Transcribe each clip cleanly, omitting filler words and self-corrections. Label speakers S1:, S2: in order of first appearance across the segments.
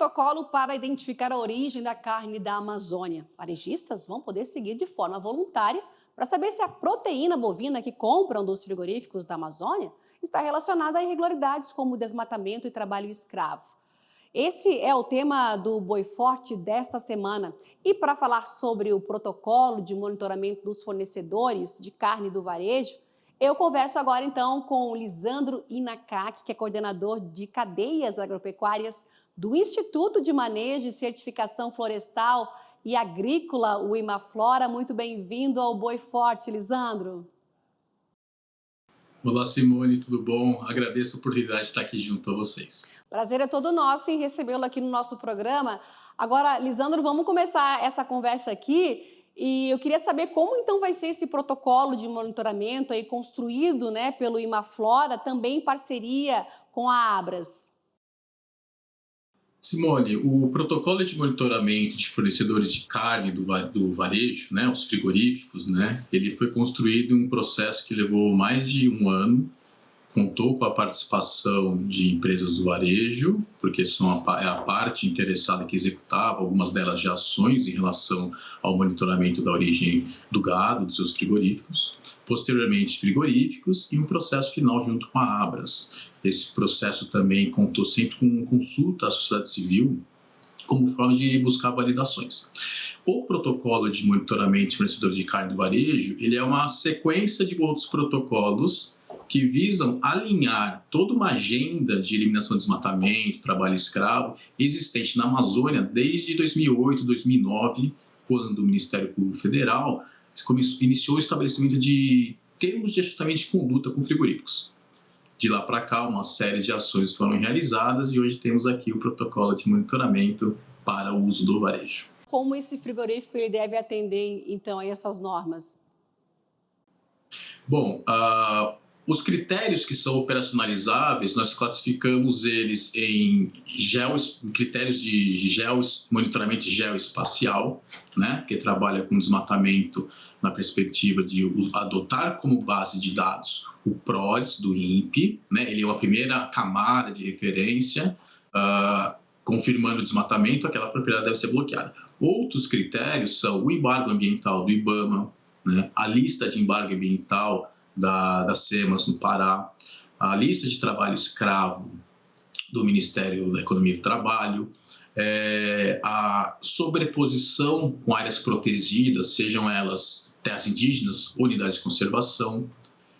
S1: protocolo para identificar a origem da carne da Amazônia. Varejistas vão poder seguir de forma voluntária para saber se a proteína bovina que compram dos frigoríficos da Amazônia está relacionada a irregularidades como desmatamento e trabalho escravo. Esse é o tema do Boi Forte desta semana. E para falar sobre o protocolo de monitoramento dos fornecedores de carne do varejo, eu converso agora então com o Lisandro Inacac, que é coordenador de cadeias agropecuárias do Instituto de Manejo e Certificação Florestal e Agrícola, o Imaflora. Muito bem-vindo ao Boi Forte, Lisandro.
S2: Olá, Simone, tudo bom? Agradeço a oportunidade de estar aqui junto a vocês.
S1: Prazer é todo nosso em recebê-lo aqui no nosso programa. Agora, Lisandro, vamos começar essa conversa aqui. E eu queria saber como então vai ser esse protocolo de monitoramento aí construído, né, pelo Imaflora, também em parceria com a Abras.
S2: Simone, o protocolo de monitoramento de fornecedores de carne do varejo, né, os frigoríficos, né, ele foi construído em um processo que levou mais de um ano, contou com a participação de empresas do varejo, porque são a parte interessada que executava algumas delas de ações em relação ao monitoramento da origem do gado, dos seus frigoríficos, posteriormente frigoríficos e um processo final junto com a Abras. Esse processo também contou sempre com consulta à sociedade civil como forma de buscar validações. O protocolo de monitoramento de fornecedores de carne do varejo, ele é uma sequência de outros protocolos que visam alinhar toda uma agenda de eliminação do desmatamento, trabalho escravo, existente na Amazônia desde 2008, 2009, quando o Ministério Público Federal iniciou o estabelecimento de termos de ajustamento de conduta com frigoríficos. De lá para cá, uma série de ações foram realizadas e hoje temos aqui o protocolo de monitoramento para o uso do varejo.
S1: Como esse frigorífico ele deve atender, então, a essas normas?
S2: Bom, os critérios que são operacionalizáveis, nós classificamos eles em critérios de monitoramento geoespacial, né, que trabalha com desmatamento na perspectiva de adotar como base de dados o PRODES do INPE, né, ele é uma primeira camada de referência, confirmando o desmatamento, aquela propriedade deve ser bloqueada. Outros critérios são o embargo ambiental do IBAMA, né, a lista de embargo ambiental da SEMAS no Pará, a lista de trabalho escravo do Ministério da Economia e do Trabalho, a sobreposição com áreas protegidas, sejam elas terras indígenas, unidades de conservação,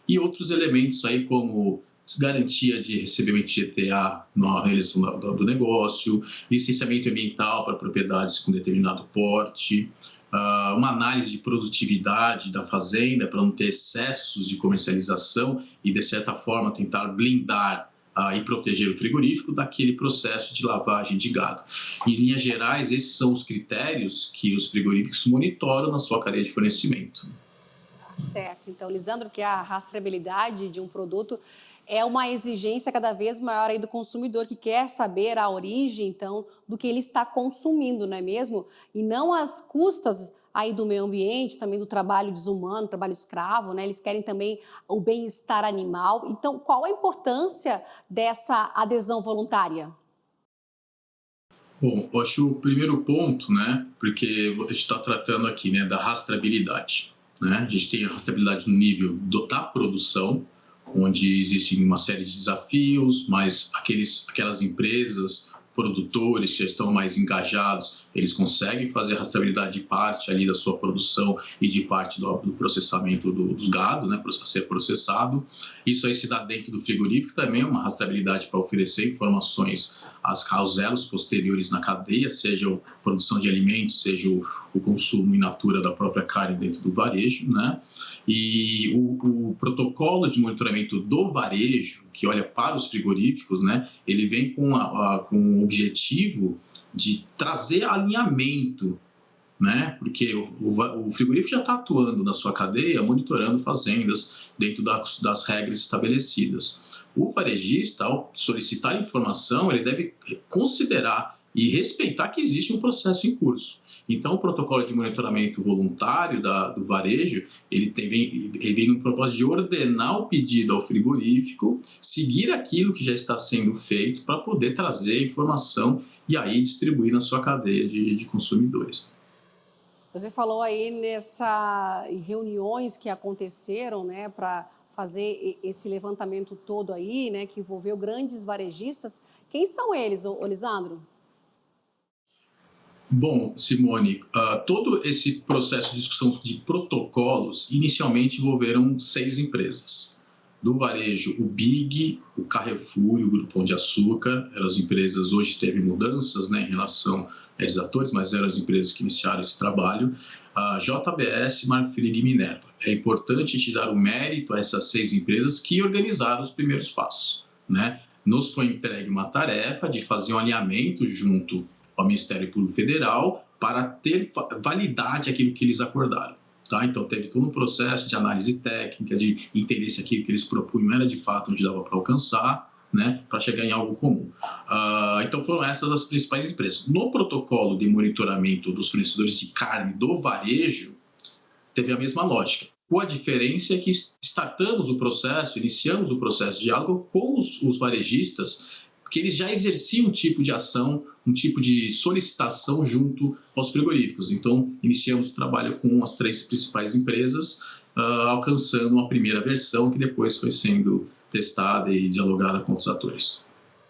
S2: e outros elementos aí como garantia de recebimento de GTA na realização do negócio, licenciamento ambiental para propriedades com determinado porte, uma análise de produtividade da fazenda para não ter excessos de comercialização e, de certa forma, tentar blindar e proteger o frigorífico daquele processo de lavagem de gado. Em linhas gerais, esses são os critérios que os frigoríficos monitoram na sua cadeia de fornecimento.
S1: Certo. Então, Lisandro, que a rastreabilidade de um produto é uma exigência cada vez maior aí do consumidor, que quer saber a origem, então, do que ele está consumindo, não é mesmo? E não as custas aí do meio ambiente, também do trabalho desumano, trabalho escravo, né? Eles querem também o bem-estar animal. Então, qual a importância dessa adesão voluntária?
S2: Bom, eu acho o primeiro ponto, né, porque a gente está tratando aqui, né, da rastreabilidade. Né? A gente tem a rastreabilidade no nível da produção, onde existe uma série de desafios, mas aquelas empresas, produtores que já estão mais engajados, eles conseguem fazer a rastreabilidade de parte ali da sua produção e de parte do processamento dos gado, né, a ser processado. Isso aí se dá dentro do frigorífico também, uma rastreabilidade para oferecer informações aos elos posteriores na cadeia, seja a produção de alimentos, seja o consumo in natura da própria carne dentro do varejo, né? E o protocolo de monitoramento do varejo, que olha para os frigoríficos, né, ele vem com o objetivo de trazer alinhamento, né, porque o frigorífico já está atuando na sua cadeia, monitorando fazendas dentro das regras estabelecidas. O varejista, ao solicitar informação, ele deve considerar e respeitar que existe um processo em curso. Então, o protocolo de monitoramento voluntário do varejo, ele vem no propósito de ordenar o pedido ao frigorífico, seguir aquilo que já está sendo feito para poder trazer informação e aí distribuir na sua cadeia de consumidores.
S1: Você falou aí em reuniões que aconteceram, né, para fazer esse levantamento todo aí, né, que envolveu grandes varejistas. Quem são eles, ô Lisandro?
S2: Bom, Simone, todo esse processo de discussão de protocolos inicialmente envolveram 6 empresas. Do varejo, o BIG, o Carrefour e o Grupo Pão de Açúcar. Eram as empresas, hoje teve mudanças, né, em relação a esses atores, mas eram as empresas que iniciaram esse trabalho. A JBS, Marfrig e Minerva. É importante te dar o mérito a essas 6 empresas que organizaram os primeiros passos, né? Nos foi entregue uma tarefa de fazer um alinhamento junto ao Ministério Público Federal para ter validade aquilo que eles acordaram. Tá? Então, teve todo um processo de análise técnica, de entender se aquilo que eles propunham era de fato onde dava para alcançar, né, para chegar em algo comum. Então, foram essas as principais empresas. No protocolo de monitoramento dos fornecedores de carne do varejo, teve a mesma lógica. A diferença é que startamos o processo, iniciamos o processo de diálogo com os varejistas, porque eles já exerciam um tipo de ação, um tipo de solicitação junto aos frigoríficos. Então, iniciamos o trabalho com as 3 principais empresas, alcançando uma primeira versão que depois foi sendo testada e dialogada com outros atores.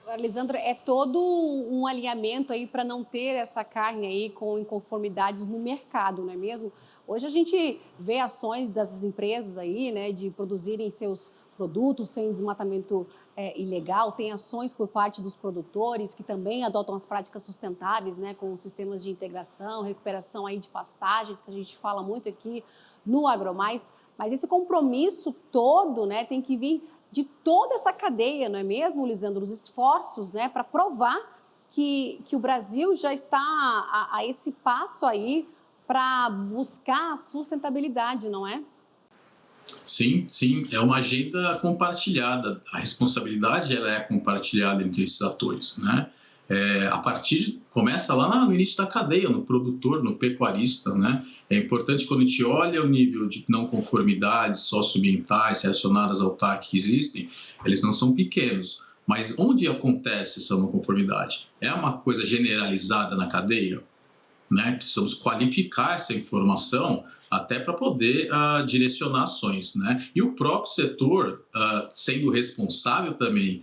S1: Agora, Lisandro, é todo um alinhamento aí para não ter essa carne aí com inconformidades no mercado, não é mesmo? Hoje a gente vê ações dessas empresas aí, né, de produzirem seus produtos sem desmatamento ilegal, tem ações por parte dos produtores que também adotam as práticas sustentáveis, né, com sistemas de integração, recuperação aí de pastagens, que a gente fala muito aqui no AgroMais, mas esse compromisso todo, né, tem que vir de toda essa cadeia, não é mesmo, Lisandro? Os esforços, né, para provar que o Brasil já está a esse passo aí para buscar a sustentabilidade, não é?
S2: Sim, sim, é uma agenda compartilhada. A responsabilidade ela é compartilhada entre esses atores, né? Começa lá no início da cadeia, no produtor, no pecuarista, né? É importante quando a gente olha o nível de não conformidades socioambientais relacionadas ao TAC que existem, eles não são pequenos. Mas onde acontece essa não conformidade? É uma coisa generalizada na cadeia? Né? Precisamos qualificar essa informação até para poder direcionar ações, né? E o próprio setor, sendo responsável também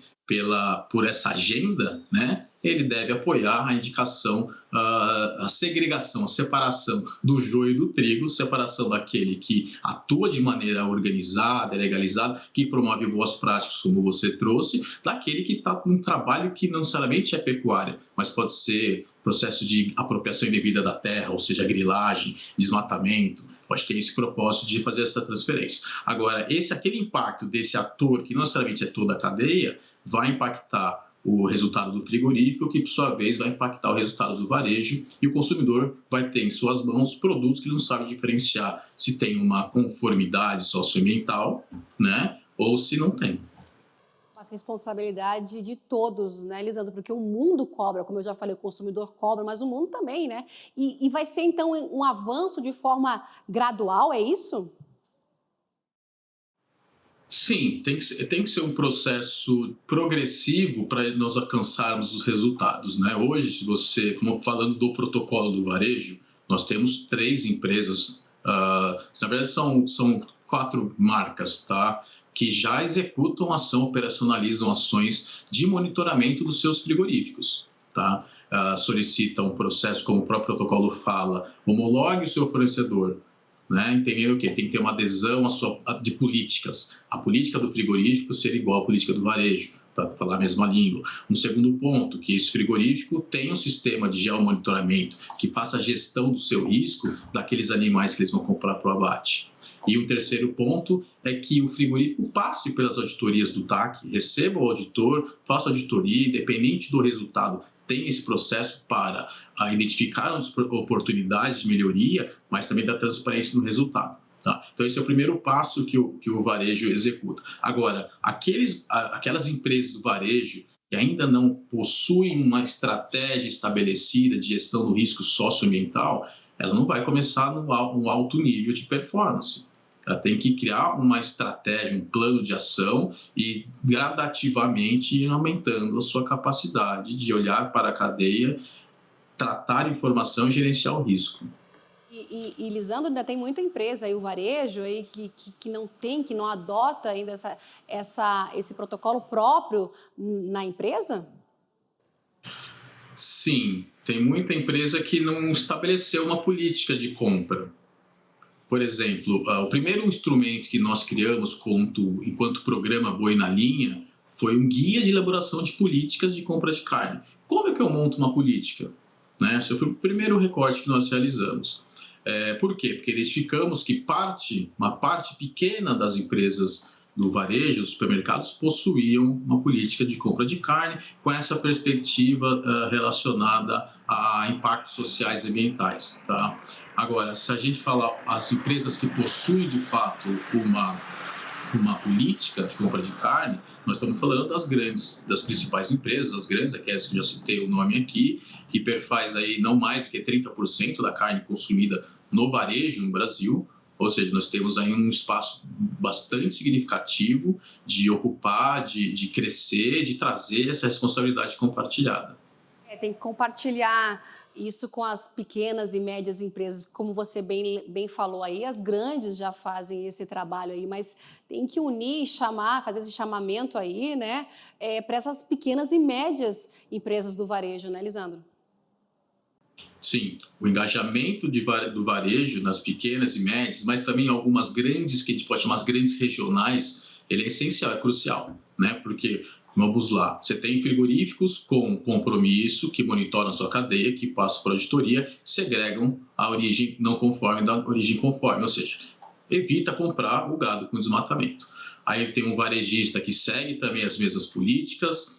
S2: por essa agenda, né? Ele deve apoiar a indicação, a segregação, a separação do joio e do trigo, separação daquele que atua de maneira organizada, legalizada, que promove boas práticas, como você trouxe, daquele que está com um trabalho que não necessariamente é pecuária, mas pode ser processo de apropriação indevida da terra, ou seja, grilagem, desmatamento. Eu acho que é esse o propósito de fazer essa transferência. Agora, aquele impacto desse ator, que não necessariamente é toda a cadeia, vai impactar o resultado do frigorífico, que por sua vez vai impactar o resultado do varejo, e o consumidor vai ter em suas mãos produtos que ele não sabe diferenciar se tem uma conformidade socioambiental, né, ou se não tem.
S1: Uma responsabilidade de todos, né, Lisandro? Porque o mundo cobra, como eu já falei, o consumidor cobra, mas o mundo também, né? E vai ser, então, um avanço de forma gradual, é isso?
S2: Sim, tem que ser um processo progressivo para nós alcançarmos os resultados, né? Hoje, se você, como falando do protocolo do varejo, nós temos 3 empresas, na verdade são 4 marcas, tá? Que já executam ação, operacionalizam ações de monitoramento dos seus frigoríficos, tá? Solicitam um processo, como o próprio protocolo fala, homologue o seu fornecedor, né? Entender o quê? Tem que ter uma adesão de políticas. A política do frigorífico ser igual à política do varejo, para falar a mesma língua. Um segundo ponto, que esse frigorífico tenha um sistema de geomonitoramento que faça a gestão do seu risco daqueles animais que eles vão comprar para o abate. E o terceiro ponto é que o frigorífico passe pelas auditorias do TAC, receba o auditor, faça a auditoria, independente do resultado, tem esse processo para identificar as oportunidades de melhoria, mas também da transparência no resultado. Tá? Então, esse é o primeiro passo que o varejo executa. Agora, aquelas empresas do varejo que ainda não possui uma estratégia estabelecida de gestão do risco socioambiental, ela não vai começar no alto nível de performance. Ela tem que criar uma estratégia, um plano de ação e gradativamente ir aumentando a sua capacidade de olhar para a cadeia, tratar informação e gerenciar o risco.
S1: Lisandro, ainda tem muita empresa aí, o varejo, aí, que não tem, que não adota ainda esse protocolo próprio na empresa?
S2: Sim, tem muita empresa que não estabeleceu uma política de compra. Por exemplo, o primeiro instrumento que nós criamos enquanto programa Boi na Linha foi um guia de elaboração de políticas de compra de carne. Como é que eu monto uma política? Né? Esse foi o primeiro recorte que nós realizamos. Por quê? Porque identificamos que uma parte pequena das empresas do varejo, dos supermercados, possuíam uma política de compra de carne com essa perspectiva relacionada a impactos sociais e ambientais. Tá? Agora, se a gente falar as empresas que possuem, de fato, uma política de compra de carne, nós estamos falando das principais empresas, as grandes, aquelas que eu já citei o nome aqui, que perfaz aí não mais do que 30% da carne consumida no varejo no Brasil. Ou seja, nós temos aí um espaço bastante significativo de ocupar, de crescer, de trazer essa responsabilidade compartilhada.
S1: Tem que compartilhar isso com as pequenas e médias empresas, como você bem falou aí, as grandes já fazem esse trabalho aí, mas tem que unir, fazer esse chamamento aí, né, para essas pequenas e médias empresas do varejo, né, Lisandro?
S2: Sim, o engajamento do varejo nas pequenas e médias, mas também algumas grandes, que a gente pode chamar as grandes regionais, ele é essencial, é crucial, né? Porque, vamos lá, você tem frigoríficos com compromisso, que monitoram a sua cadeia, que passam por auditoria, segregam a origem não conforme da origem conforme, ou seja, evita comprar o gado com desmatamento. Aí tem um varejista que segue também as mesmas políticas,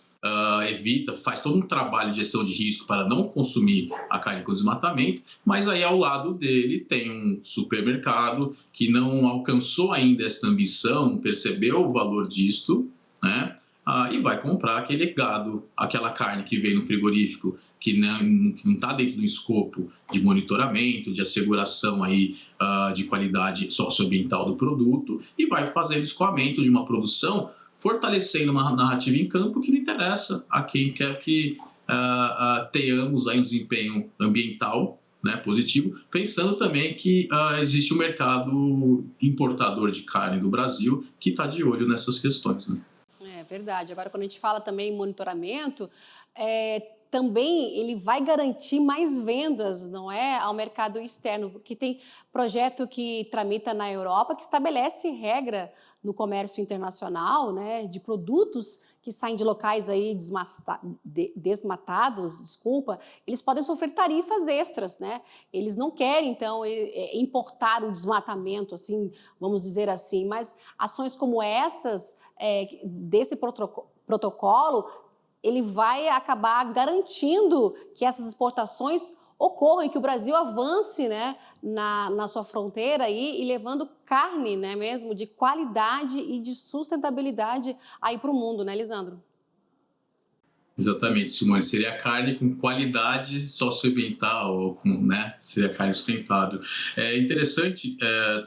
S2: faz todo um trabalho de gestão de risco para não consumir a carne com desmatamento, mas aí ao lado dele tem um supermercado que não alcançou ainda esta ambição, percebeu o valor disto, né? E vai comprar aquele gado, aquela carne que veio no frigorífico, que não está dentro do escopo de monitoramento, de asseguração aí, de qualidade socioambiental do produto, e vai fazer escoamento de uma produção, fortalecendo uma narrativa em campo que não interessa a quem quer que tenhamos aí um desempenho ambiental, né, positivo, pensando também que existe um mercado importador de carne do Brasil que está de olho nessas questões, né?
S1: É verdade. Agora, quando a gente fala também em monitoramento, também ele vai garantir mais vendas, não é, ao mercado externo, porque tem projeto que tramita na Europa que estabelece regra no comércio internacional, né, de produtos que saem de locais aí desmatados, desculpa, eles podem sofrer tarifas extras, né? Eles não querem, então, importar o desmatamento, assim, vamos dizer assim, mas ações como essas, desse protocolo, ele vai acabar garantindo que essas exportações ocorram e que o Brasil avance, né, na sua fronteira aí, e levando carne, né, mesmo, de qualidade e de sustentabilidade aí para o mundo, né, Lisandro?
S2: Exatamente, Simone. Seria a carne com qualidade socioambiental, né? Seria a carne sustentável. É interessante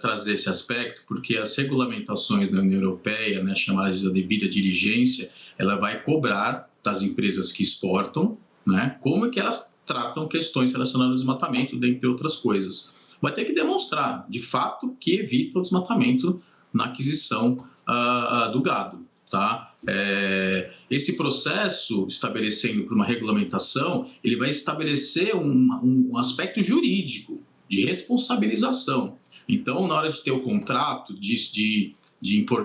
S2: trazer esse aspecto, porque as regulamentações da União Europeia, né, chamadas de devida diligência, ela vai cobrar das empresas que exportam, né, como é que elas tratam questões relacionadas ao desmatamento, dentre outras coisas. Vai ter que demonstrar, de fato, que evita o desmatamento na aquisição do gado. Tá? Esse processo, estabelecendo por uma regulamentação, ele vai estabelecer um aspecto jurídico de responsabilização. Então, na hora de ter o contrato de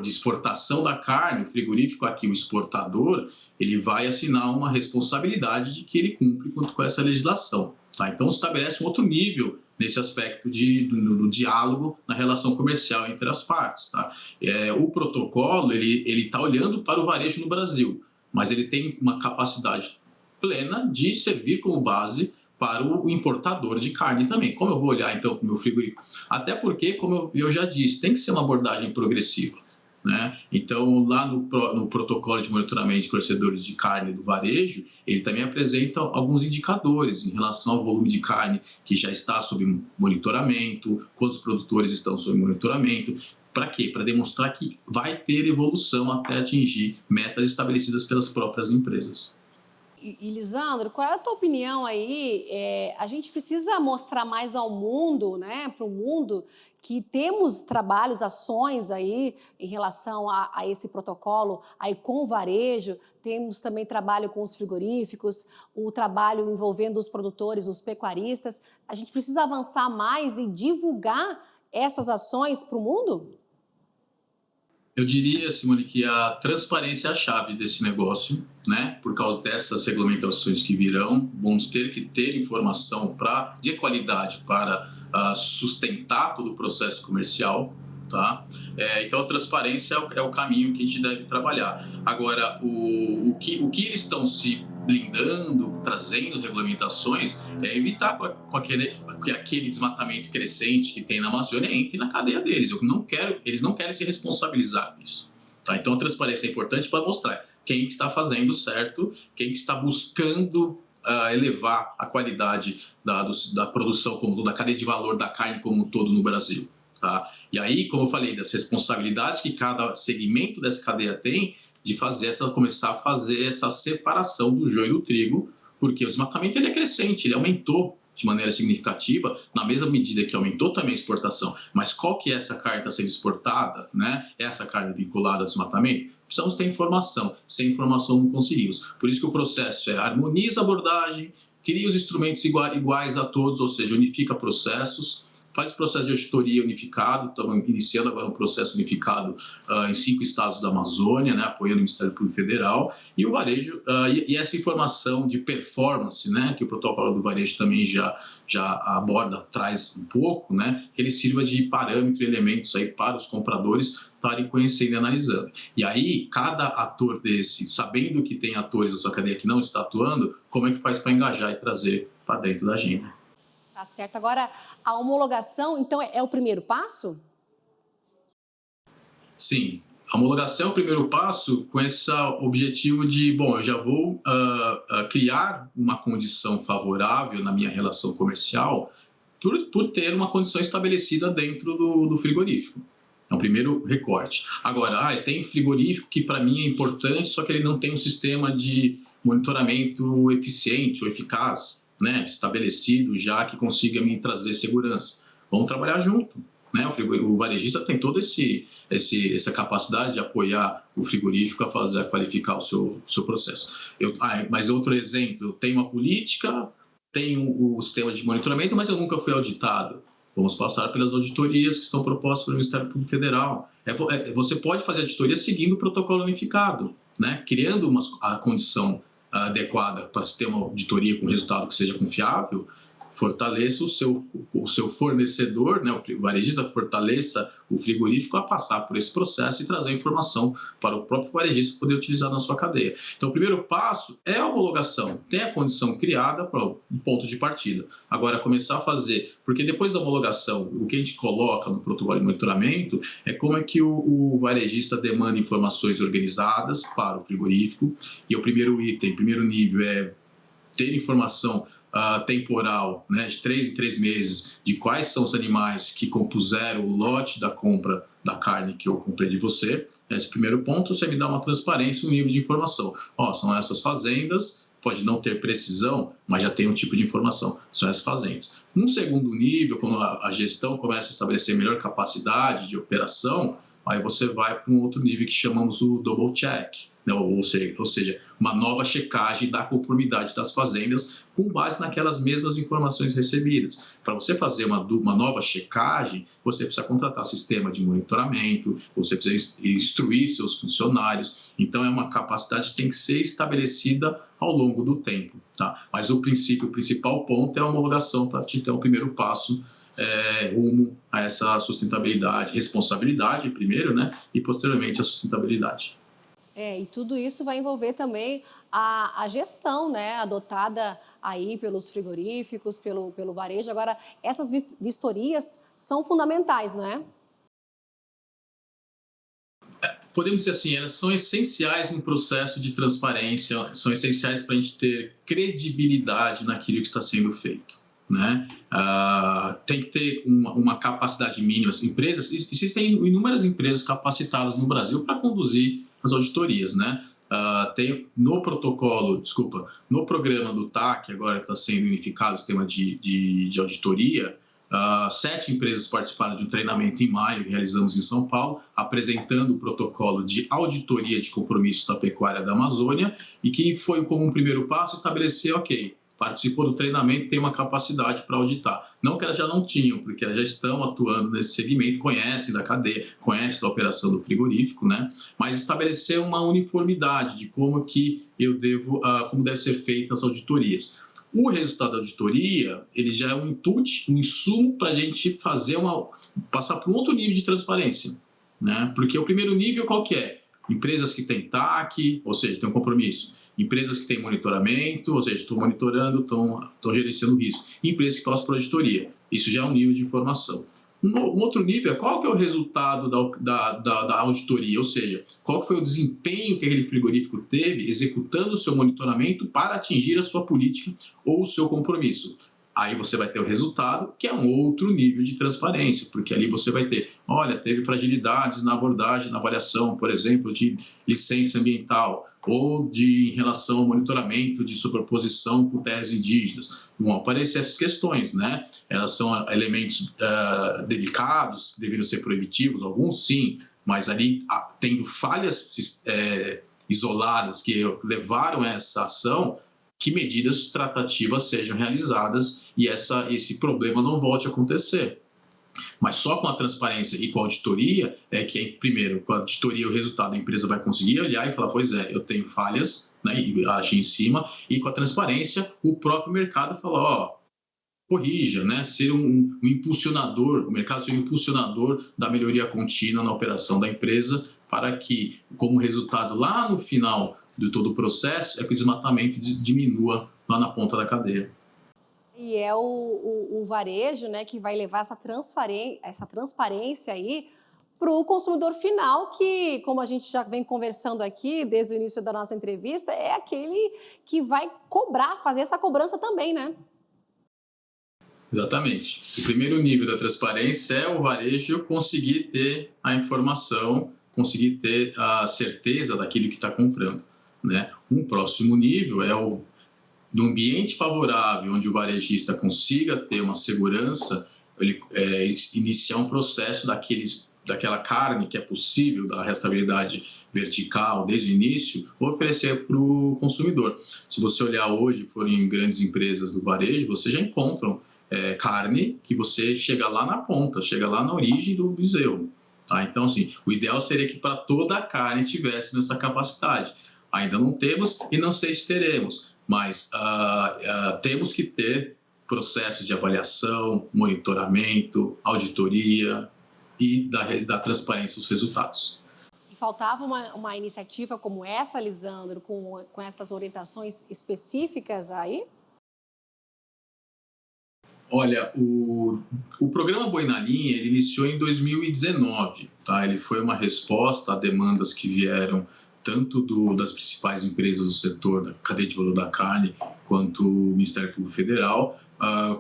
S2: exportação da carne, o frigorífico aqui, o exportador, ele vai assinar uma responsabilidade de que ele cumpre com essa legislação. Tá? Então, estabelece um outro nível nesse aspecto do diálogo na relação comercial entre as partes. Tá? O protocolo ele está olhando para o varejo no Brasil, mas ele tem uma capacidade plena de servir como base para o importador de carne também. Como eu vou olhar, então, para o meu frigorífico? Até porque, como eu já disse, tem que ser uma abordagem progressiva. né? Então, lá no protocolo de monitoramento de fornecedores de carne do varejo, ele também apresenta alguns indicadores em relação ao volume de carne que já está sob monitoramento, quantos produtores estão sob monitoramento. Para quê? Para demonstrar que vai ter evolução até atingir metas estabelecidas pelas próprias empresas.
S1: E Lisandro, qual é a tua opinião aí? A gente precisa mostrar mais ao mundo, né, para o mundo, que temos trabalhos, ações aí em relação a esse protocolo aí com o varejo, temos também trabalho com os frigoríficos, o trabalho envolvendo os produtores, os pecuaristas. A gente precisa avançar mais e divulgar essas ações para o mundo?
S2: Eu diria, Simone, que a transparência é a chave desse negócio, né? Por causa dessas regulamentações que virão, vamos ter que ter informação de qualidade para sustentar todo o processo comercial, tá? Então, a transparência é o caminho que a gente deve trabalhar. Agora, o que eles estão se blindando, trazendo as regulamentações, é evitar que aquele desmatamento crescente que tem na Amazônia entre na cadeia deles. Eles não querem se responsabilizar por isso. Tá? Então, a transparência é importante para mostrar quem está fazendo certo, quem está buscando elevar a qualidade da produção, da cadeia de valor da carne como um todo no Brasil. Tá? E aí, como eu falei, das responsabilidades que cada segmento dessa cadeia tem, de começar a fazer essa separação do joio e do trigo, porque o desmatamento ele é crescente, ele aumentou de maneira significativa, na mesma medida que aumentou também a exportação. Mas qual que é essa carne que está sendo exportada, né? Essa carne vinculada ao desmatamento? Precisamos ter informação. Sem informação não conseguimos. Por isso que o processo harmoniza a abordagem, cria os instrumentos iguais a todos, ou seja, unifica processos, faz o processo de auditoria unificado, estamos iniciando agora um processo unificado em 5 estados da Amazônia, né, apoiando o Ministério Público Federal, e o varejo, e essa informação de performance, né, que o protocolo do varejo também já aborda, traz um pouco, né, que ele sirva de parâmetro e elementos aí para os compradores estarem conhecendo e analisando. E aí, cada ator desse, sabendo que tem atores da sua cadeia que não está atuando, como é que faz para engajar e trazer para dentro da agenda?
S1: Tá certo. Agora, a homologação, então, é o primeiro passo?
S2: Sim. A homologação é o primeiro passo com esse objetivo de, bom, eu já vou criar uma condição favorável na minha relação comercial por ter uma condição estabelecida dentro do frigorífico. É o primeiro recorte. Agora, tem frigorífico que para mim é importante, só que ele não tem um sistema de monitoramento eficiente ou eficaz, né, estabelecido já que consiga me trazer segurança. Vamos trabalhar junto. Né? O varejista tem toda essa capacidade de apoiar o frigorífico a qualificar o seu processo. Mas outro exemplo, eu tenho uma política, tenho o sistema de monitoramento, mas eu nunca fui auditado. Vamos passar pelas auditorias que são propostas pelo Ministério Público Federal. Você pode fazer auditoria seguindo o protocolo unificado, né? Criando a condição adequada para se ter uma auditoria com resultado que seja confiável, fortaleça o seu fornecedor, né, o varejista fortaleça o frigorífico a passar por esse processo e trazer informação para o próprio varejista poder utilizar na sua cadeia. Então, o primeiro passo é a homologação, tem a condição criada para um ponto de partida. Agora, começar a fazer, porque depois da homologação, o que a gente coloca no protocolo de monitoramento é como é que o varejista demanda informações organizadas para o frigorífico, e o primeiro nível é ter informação temporal, né, de 3 em 3 meses, de quais são os animais que compuseram o lote da compra da carne que eu comprei de você. Esse primeiro ponto, você me dá uma transparência, um nível de informação. São essas fazendas, pode não ter precisão, mas já tem um tipo de informação, são essas fazendas. Num segundo nível, quando a gestão começa a estabelecer melhor capacidade de operação, aí você vai para um outro nível que chamamos o double check, né? Ou seja, uma nova checagem da conformidade das fazendas com base naquelas mesmas informações recebidas. Para você fazer uma nova checagem, você precisa contratar sistema de monitoramento, você precisa instruir seus funcionários. Então, é uma capacidade que tem que ser estabelecida ao longo do tempo. Tá? Mas o principal ponto é a homologação para te ter um primeiro passo rumo a essa sustentabilidade, responsabilidade primeiro, né, e posteriormente a sustentabilidade.
S1: E tudo isso vai envolver também a gestão, né, adotada aí pelos frigoríficos, pelo varejo. Agora, essas vistorias são fundamentais, não é?
S2: podemos dizer assim, elas são essenciais no processo de transparência, são essenciais para a gente ter credibilidade naquilo que está sendo feito, né? Tem que ter uma capacidade mínima. As empresas, existem inúmeras empresas capacitadas no Brasil para conduzir as auditorias, né? Tem no no programa do TAC, agora está sendo unificado o sistema de auditoria. 7 empresas participaram de um treinamento em maio que realizamos em São Paulo, apresentando o protocolo de auditoria de compromissos da pecuária da Amazônia, e que foi como um primeiro passo estabelecer, ok, participou do treinamento, tem uma capacidade para auditar. Não que elas já não tinham, porque elas já estão atuando nesse segmento, conhecem da cadeia, conhecem da operação do frigorífico, né? Mas estabelecer uma uniformidade de como que como deve ser feitas as auditorias. O resultado da auditoria, ele já é um input, um insumo para a gente passar para um outro nível de transparência, né? Porque o primeiro nível qual que é? Empresas que têm TAC, ou seja, tem um compromisso. Empresas que têm monitoramento, ou seja, estão monitorando, estão gerenciando risco. E empresas que passam por auditoria. Isso já é um nível de informação. Um outro nível é qual que é o resultado da auditoria, ou seja, qual que foi o desempenho que aquele frigorífico teve executando o seu monitoramento para atingir a sua política ou o seu compromisso. Aí você vai ter o resultado, que é um outro nível de transparência, porque ali você vai ter, olha, teve fragilidades na abordagem, na avaliação, por exemplo, de licença ambiental, ou em relação ao monitoramento de superposição com terras indígenas. Vão aparecer essas questões, né? Elas são elementos delicados, que deveriam ser proibitivos, alguns sim, mas ali tendo falhas isoladas que levaram a essa ação, que medidas tratativas sejam realizadas e esse problema não volte a acontecer. Mas só com a transparência e com a auditoria é que, primeiro, com a auditoria o resultado a empresa vai conseguir olhar e falar, pois é, eu tenho falhas, né, e agir em cima, e com a transparência o próprio mercado fala, corrija, né, ser um impulsionador, o mercado ser um impulsionador da melhoria contínua na operação da empresa, para que, como resultado lá no final de todo o processo, que o desmatamento diminua lá na ponta da cadeia.
S1: E é o varejo, né, que vai levar essa transparência aí para o consumidor final, que, como a gente já vem conversando aqui desde o início da nossa entrevista, é aquele que vai fazer essa cobrança também, né?
S2: Exatamente. O primeiro nível da transparência é o varejo conseguir ter a informação, conseguir ter a certeza daquilo que está comprando, né? Um próximo nível é no ambiente favorável, onde o varejista consiga ter uma segurança, ele iniciar um processo daquela carne que é possível, da rastreabilidade vertical desde o início, oferecer para o consumidor. Se você olhar hoje, for em grandes empresas do varejo, você já encontra carne que você chega lá na ponta, chega lá na origem do bezerro. Tá? Então, assim, o ideal seria que para toda a carne tivesse nessa capacidade. Ainda não temos e não sei se teremos, mas temos que ter processos de avaliação, monitoramento, auditoria e da transparência dos resultados.
S1: E faltava uma iniciativa como essa, Lisandro, com essas orientações específicas aí?
S2: Olha, o programa Boi na Linha, ele iniciou em 2019, tá? Ele foi uma resposta a demandas que vieram tanto das principais empresas do setor da cadeia de valor da carne, quanto o Ministério Público Federal,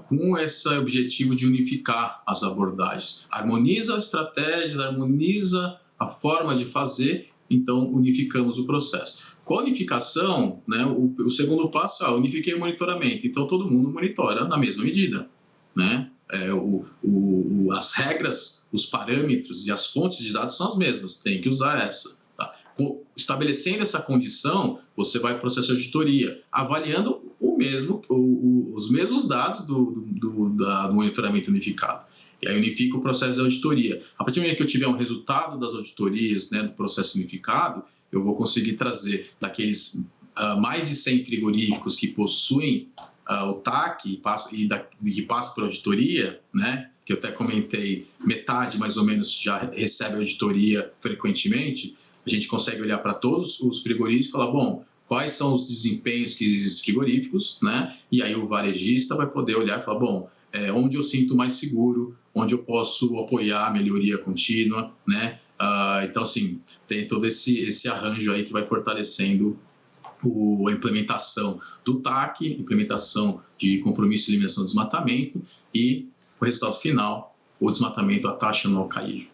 S2: com esse objetivo de unificar as abordagens. Harmoniza as estratégias, harmoniza a forma de fazer, então unificamos o processo. Com a unificação, né, o segundo passo é unifiquei o monitoramento, então todo mundo monitora na mesma medida, né? As regras, os parâmetros e as fontes de dados são as mesmas, tem que usar essa. Estabelecendo essa condição, você vai para o processo de auditoria, avaliando os mesmos dados do monitoramento unificado. E aí unifica o processo de auditoria. A partir do momento que eu tiver um resultado das auditorias, né, do processo unificado, eu vou conseguir trazer daqueles mais de 100 frigoríficos que possuem o TAC e que passam por auditoria, né, que eu até comentei, metade mais ou menos já recebe auditoria frequentemente. A gente consegue olhar para todos os frigoríficos e falar, bom, quais são os desempenhos que existem nesses frigoríficos, né? E aí o varejista vai poder olhar e falar, bom, onde eu sinto mais seguro, onde eu posso apoiar a melhoria contínua, né? Então, assim, tem todo esse arranjo aí que vai fortalecendo a implementação do TAC, implementação de compromisso de eliminação do desmatamento e o resultado final, o desmatamento, a taxa anual cair.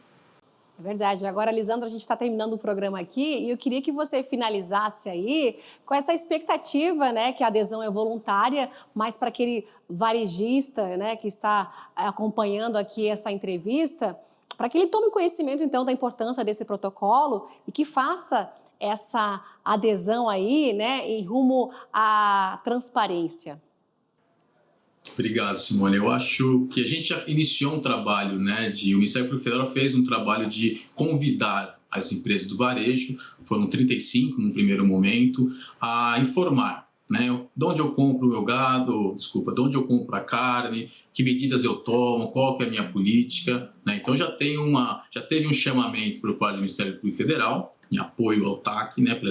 S1: É verdade. Agora, Lisandro, a gente está terminando o programa aqui e eu queria que você finalizasse aí com essa expectativa, né, que a adesão é voluntária, mas para aquele varejista, né, que está acompanhando aqui essa entrevista, para que ele tome conhecimento, então, da importância desse protocolo e que faça essa adesão aí, né, em rumo à transparência.
S2: Obrigado, Simone. Eu acho que a gente já iniciou um trabalho, né, o Ministério Público Federal fez um trabalho de convidar as empresas do varejo, foram 35 no primeiro momento, a informar, né, de onde eu compro o meu gado, de onde eu compro a carne, que medidas eu tomo, qual que é a minha política, né? Então já teve um chamamento por parte do Ministério Público Federal, em apoio ao TAC, né, pela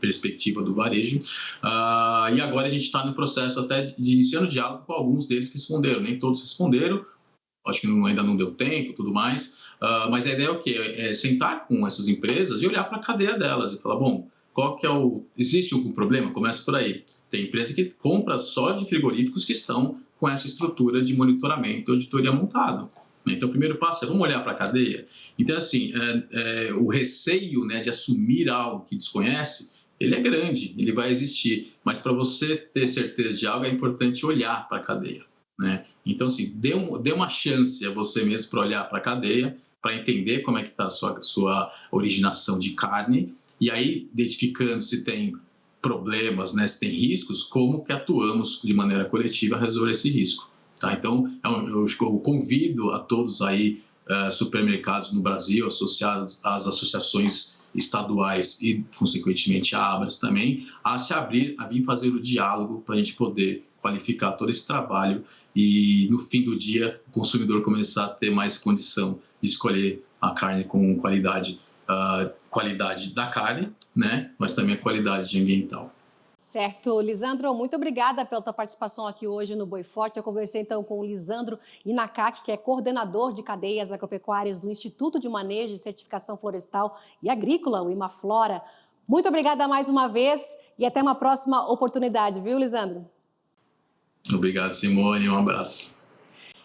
S2: perspectiva do varejo, e agora a gente está no processo até de iniciando diálogo com alguns deles que responderam, nem todos responderam, acho que ainda não deu tempo, tudo mais, mas a ideia é o quê? É sentar com essas empresas e olhar para a cadeia delas e falar, bom, qual que é existe algum problema? Começa por aí. Tem empresa que compra só de frigoríficos que estão com essa estrutura de monitoramento e auditoria montada. Então, o primeiro passo é vamos olhar para a cadeia. Então, assim, o receio, né, de assumir algo que desconhece, ele é grande, ele vai existir. Mas para você ter certeza de algo, é importante olhar para a cadeia, né? Então, assim, dê uma chance a você mesmo para olhar para a cadeia, para entender como é que está a sua originação de carne, e aí, identificando se tem problemas, né, se tem riscos, como que atuamos de maneira coletiva a resolver esse risco. Tá? Então, eu convido a todos aí, supermercados no Brasil, associados às associações estaduais e, consequentemente, a Abras também, a se abrir, a vir fazer o diálogo para a gente poder qualificar todo esse trabalho e, no fim do dia, o consumidor começar a ter mais condição de escolher a carne com qualidade da carne, né? Mas também a qualidade ambiental.
S1: Certo. Lisandro, muito obrigada pela tua participação aqui hoje no Boi Forte. Eu conversei então com o Lisandro Inacaki, que é coordenador de cadeias agropecuárias do Instituto de Manejo e Certificação Florestal e Agrícola, o Imaflora. Muito obrigada mais uma vez e até uma próxima oportunidade, viu, Lisandro?
S2: Obrigado, Simone. Um abraço.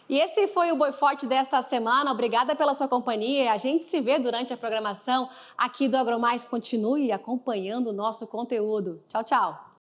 S1: E esse foi o Boi Forte desta semana. Obrigada pela sua companhia. A gente se vê durante a programação aqui do AgroMais. Continue acompanhando o nosso conteúdo. Tchau, tchau.